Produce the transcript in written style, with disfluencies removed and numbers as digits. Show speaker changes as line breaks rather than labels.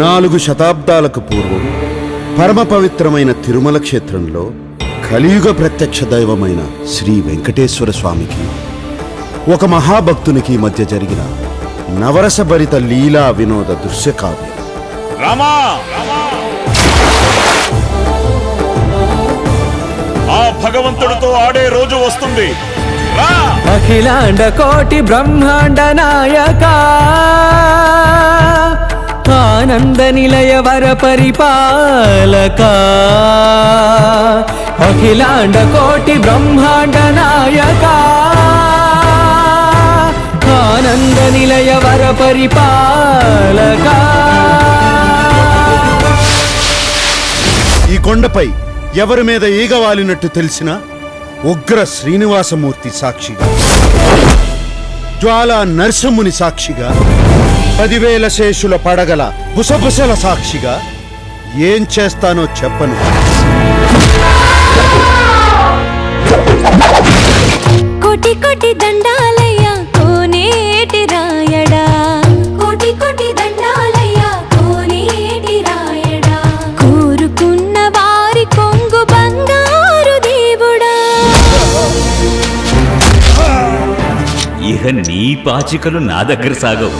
4 శతాబ్దాలకు పూర్వం పరమ పవిత్రమైన తిరుమల క్షేత్రంలో కలియుగ ప్రత్యక్ష దైవమైన శ్రీ వెంకటేశ్వర స్వామికి ఒక మహాభక్తునికి మధ్య జరిగిన నవరసభరిత లీలా వినోద దృశ్యకావ్యం.
రామా, ఆ భగవంతుడితో ఆడే రోజు వస్తుంది.
అఖిలాండ కోటి బ్రహ్మాండ నాయక, ఆనంద నిలయ వర పరిపాలక. అఖిలాండ కోటి బ్రహ్మాండ నాయక, ఆనంద నిలయ వర పరిపాలక.
ఈ కొండపై ఎవరి మీద ఈగ వాలినట్టు తెలిసినా ఉగ్ర శ్రీనివాసమూర్తి సాక్షిగా, జ్వాలా నరసింహుని సాక్షిగా, 10,000 శేషుల పడగల బుసబుసల సాక్షిగా ఏం చేస్తానో చెప్పను.
కోటి కోటి దండాలయ్యా కోనేటి రాయడా, కోటి కోటి దండాలయ్యా కోనేటి రాయడా. కోరుకున్న వారి కొంగు బంగారు దేవుడా.
ఇహ నీ పాచికలు నా దగ్గర సాగవు.